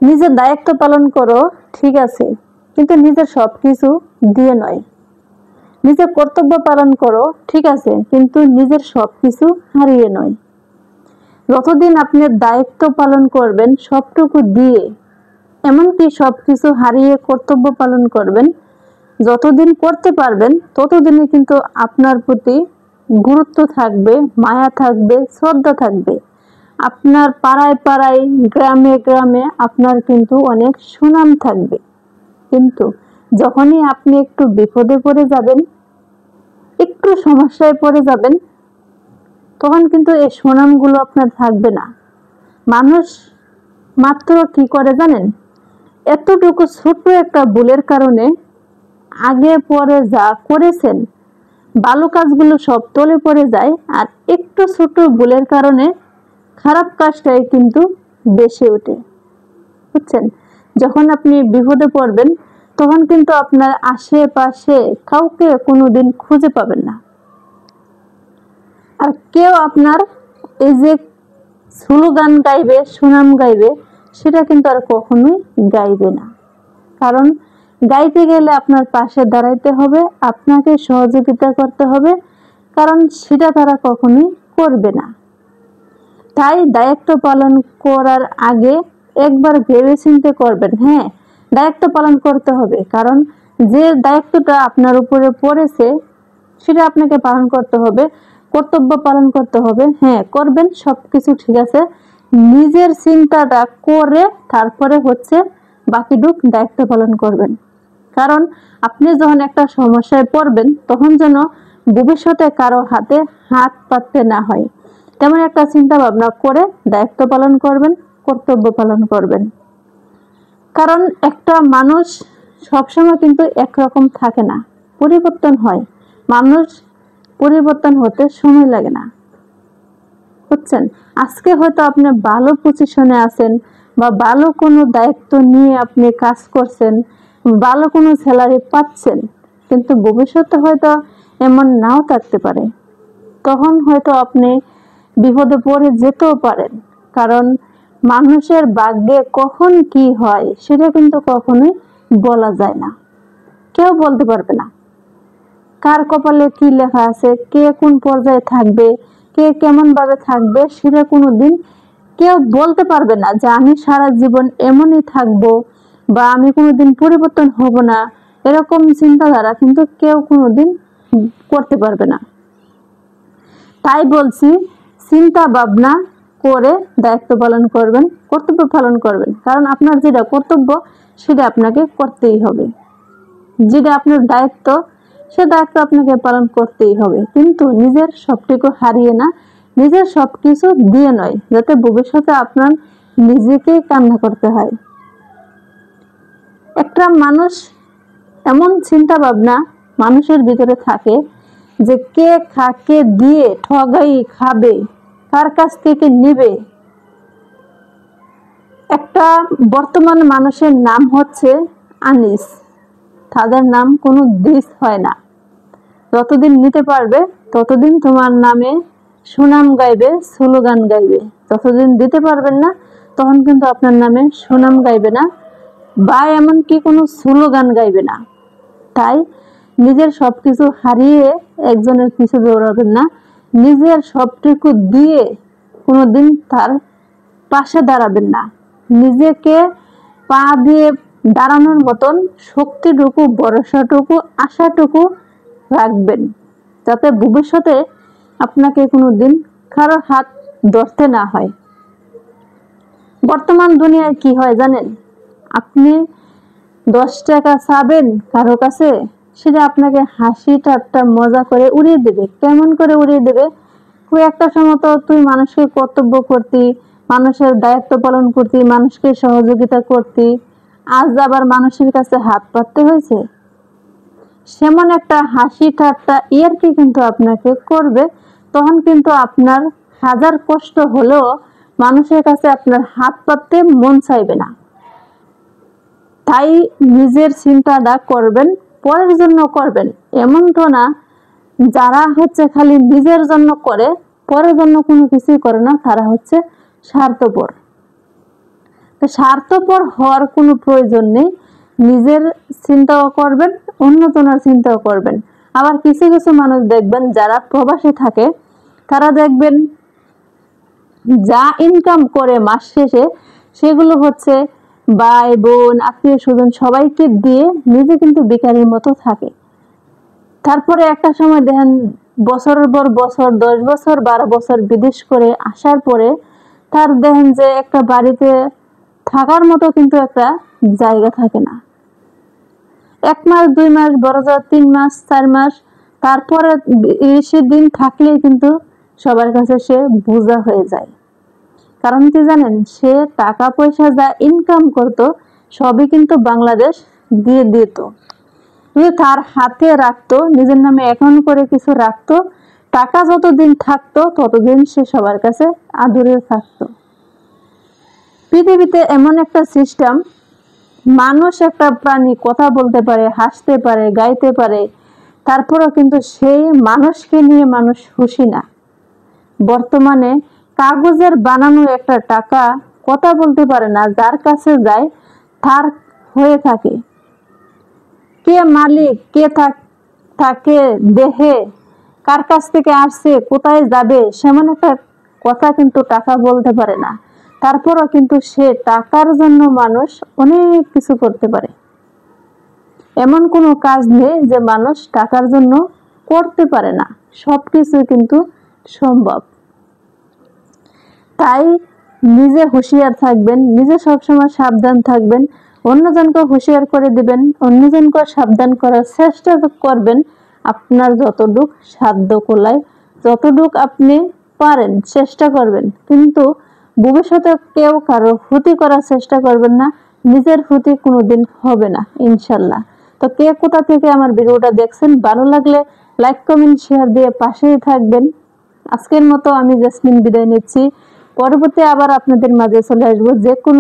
নিজের দায়িত্ব পালন করো, ঠিক আছে, কিন্তু নিজের সবকিছু দিয়ে নয়। নিজের কর্তব্য পালন করো, ঠিক আছে, কিন্তু নিজের সবকিছু হারিয়ে নয়। যতদিন আপনি দায়িত্ব পালন করবেন সবটুকু দিয়ে, এমনকি সবকিছু হারিয়ে কর্তব্য পালন করবেন, যতদিন করতে পারবেন ততদিনই কিন্তু আপনার প্রতি গুরুত্ব থাকবে, মায়া থাকবে, শ্রদ্ধা থাকবে। আপনার পাড়ায় পাড়ায়, গ্রামে গ্রামে আপনার কিন্তু অনেক সুনাম থাকবে। কিন্তু যখনই আপনি একটু বিপদে পড়ে যাবেন, একটু সমস্যায় পড়ে যাবেন, তখন কিন্তু এই সুনামগুলো আপনার থাকবে না। মানুষ মাত্র কি করে জানেন? এতটুকু ছোট্ট একটা ভুলের কারণে আগে পরে যা করেছেন ভালো কাজগুলো সব তলে পড়ে যায়, আর একটু ছোট ভুলের কারণে খারাপ কাজটাই কিন্তু বেশি ওঠে। বুঝছেন? যখন আপনি বিপদে পড়বেন তখন কিন্তু আপনার আশেপাশে কাউকে কোনোদিন খুঁজে পাবেন না। আর কেউ আপনার এই যে স্লোগান গাইবে, সুনাম গাইবে, সেটা কিন্তু আর কখনোই গাইবে না। কারণ গাইতে গেলে আপনার পাশে দাঁড়াইতে হবে, আপনাকে সহযোগিতা করতে হবে, কারণ সেটা তারা কখনোই করবে না। তাই দায়িত্ব পালন করার আগে একবার ভেবেচিন্তে করবেন। হ্যাঁ, দায়িত্ব পালন করতে হবে, কারণ যে দায়িত্বটা আপনার উপরে পড়েছে সেটা আপনাকে পালন করতে হবে, কর্তব্য পালন করতে হবে। হ্যাঁ, করবেন, সবকিছু ঠিক আছে, নিজের চিন্তাটা করে তারপরে হচ্ছে বাকিটুক দায়িত্ব পালন করবেন। কারণ আপনি যখন একটা সমস্যায় পড়বেন তখন যেন ভবিষ্যতে কারো হাতে হাত পাততে না হয়, তেমন একটা চিন্তা ভাবনা করে দায়িত্ব পালন করবেন, কর্তব্য পালন করবেন। কারণ একটা মানুষ সবসময় কিন্তু একরকম থাকে না, পরিবর্তন হয়। মানুষ পরিবর্তন হতে সময় লাগে না। বুঝছেন? আজকে হয়তো আপনি ভালো পজিশনে আছেন বা ভালো কোনো দায়িত্ব নিয়ে আপনি কাজ করছেন, ভালো কোনো স্যালারি পাচ্ছেন, কিন্তু ভবিষ্যতে হয়তো এমন নাও থাকতে পারে। তখন হয়তো আপনি বিপদে পড়ে যেতেও পারেন। কারণ মানুষের ভাগ্যে কখন কি হয় সেটা কিন্তু কখনোই বলা যায় না, কেউ বলতে পারবে না। কার কপালে কি লেখা আছে, কে কোন পর্যায়ে থাকবে, কে কেমন ভাবে থাকবে, সেটা কোনোদিন কেউ বলতে পারবে না যে আমি সারা জীবন এমনই থাকবো বা আমি কোনোদিন পরিবর্তন হব না। এরকম চিন্তাধারা কিন্তু কেউ কোনোদিন করতে পারবে না। তাই বলছি, চিন্তা ভাবনা করে দায়িত্ব পালন করবেন, কর্তব্য পালন করবেন। কারণ আপনার যেটা কর্তব্য সেটা আপনাকে করতেই হবে, যেটা আপনার দায়িত্ব সে দায়িত্ব আপনাকে পালন করতেই হবে। কিন্তু নিজের সবটুকু হারিয়ে না, নিজের সবকিছু দিয়ে নয়, যাতে ভবিষ্যতে আপনার নিজেকে কান্না করতে হয়। একটা মানুষ এমন চিন্তা ভাবনা মানুষের ভিতরে থাকে যে কে কাকে দিয়ে ঠগাই খাবে, কার কাছ থেকে নেবে। একটা বর্তমান মানুষের নাম হচ্ছে আনিস, তাদের নাম কোনো দিস হয় না। যতদিন নিতে পারবে ততদিন তোমার নামে সুনাম গাইবে, স্লোগান গাইবে। যতদিন দিতে পারবেন না তখন কিন্তু আপনার নামে সুনাম গাইবে না বা এমনকি কোনো স্লোগান গাইবে না। তাই নিজের সবকিছু হারিয়ে একজনের পিছু দৌড়াবেন না, নিজের সবটুকু দিয়ে কোনোদিন তার পাশে দাঁড়াবেন না। নিজেকে পা দিয়ে দাঁড়ানোর মতন শক্তিটুকু, ভরসাটুকু, আশাটুকু রাখবেন, যাতে ভবিষ্যতে আপনাকে কোনোদিন কারো হাত ধরতে না হয়। বর্তমান দুনিয়ায় কি হয় জানেন? আপনি 10 টাকা চাবেন কারো কাছে, সেটা আপনাকে হাসি ঠাট্টা মজা করে উড়িয়ে দেবে। কেমন করে উড়িয়ে দেবে? তুই একটা সময় তো তুই মানুষকে কর্তব্য করতি, মানুষের দায়িত্ব পালন করতি, মানুষকে সহযোগিতা করতি, আজ আবার মানুষের কাছে হাত পাততে হয়েছে। সেমন একটা হাসি ঠাট্টা ইয়ার্কি কিন্তু আপনাকে করবে। তখন কিন্তু আপনার হাজার কষ্ট হলেও মানুষের কাছে আপনার হাত পাততে মন চাইবে না। তাই নিজের চিন্তাটা করবেন, পরের জন্য করবেন। এমন তো না যারা হচ্ছে খালি নিজের জন্য করে, পরের জন্য কোনো কিছুই করে না, তারা হচ্ছে স্বার্থপর। তো স্বার্থপর হওয়ার কোনো প্রয়োজন নেই। নিজের চিন্তাও করবেন, অন্যজনের চিন্তাও করবেন। আবার কিছু কিছু মানুষ দেখবেন যারা প্রবাসে থাকে, তারা দেখবেন যা ইনকাম করে মাস শেষে সেগুলো হচ্ছে ভাই বোন আত্মীয় স্বজন সবাইকে দিয়ে নিজে কিন্তু বেকারির মতো থাকে। তারপরে একটা সময় দেখেন বছরের পর বছর 10 বছর 12 বছর বিদেশ করে আসার পরে তার দেখেন যে একটা বাড়িতে থাকার মতো কিন্তু একটা জায়গা থাকে না। 1 মাস 2 মাস বড় জোর 3 মাস 4 মাস, তারপরে বেশি দিন থাকলেই কিন্তু সবার কাছে সে বোঝা হয়ে যায়। কারণ কি জানেন, সে টাকা পয়সা যা ইনকাম করতো সবই কিন্তু বাংলাদেশ দিয়ে দিত। যদি তার হাতে রাখতো, নিজের নামে অ্যাকাউন্ট করে কিছু রাখতো, টাকা যতদিন থাকতো ততদিন সে সবার কাছে আদরে থাকতো। পৃথিবীতে এমন একটা সিস্টেম, মানুষ একটা প্রাণী কথা বলতে পারে, হাসতে পারে, গাইতে পারে, তারপরেও কিন্তু সেই মানুষকে নিয়ে মানুষ খুশি না। বর্তমানে কাগজের বানানো একটা টাকা কথা বলতে পারে না, যার কাছে যায় তার হয়ে থাকে। কে মালিক, কে থাকে দেহে, কার কাছ থেকে আসছে, কোথায় যাবে, সেমন একটা কথা কিন্তু টাকা বলতে পারে না। তারপরও কিন্তু সে টাকার জন্য মানুষ অনেক কিছু করতে পারে। এমন কোনো কাজ নেই যে মানুষ টাকার জন্য করতে পারে না, সবকিছু কিন্তু সম্ভব। তাই নিজে হুঁশিয়ার থাকবেন, নিজে সবসময় সাবধান থাকবেন, অন্যজনকে হুঁশিয়ার করে দিবেন, অন্যজনকে সাবধান করার চেষ্টা করবেন। আপনার যতটুক সাধ্য কোলায়, যতটুক আপনি পারেন চেষ্টা করবেন, কিন্তু ভবিষ্যতে কেউ কারো ক্ষতি করার চেষ্টা করবেন না। নিজের ক্ষতি কোনোদিন হবে না ইনশাল্লাহ। তো কে কোথা থেকে আমার ভিডিওটা দেখছেন, ভালো লাগলে লাইক কমেন্ট শেয়ার দিয়ে পাশেই থাকবেন। আজকের মতো আমি জেসমিন বিদায় নিচ্ছি। পরবর্তী আবার আপনাদের মাঝে চলে আসবো যে কোনো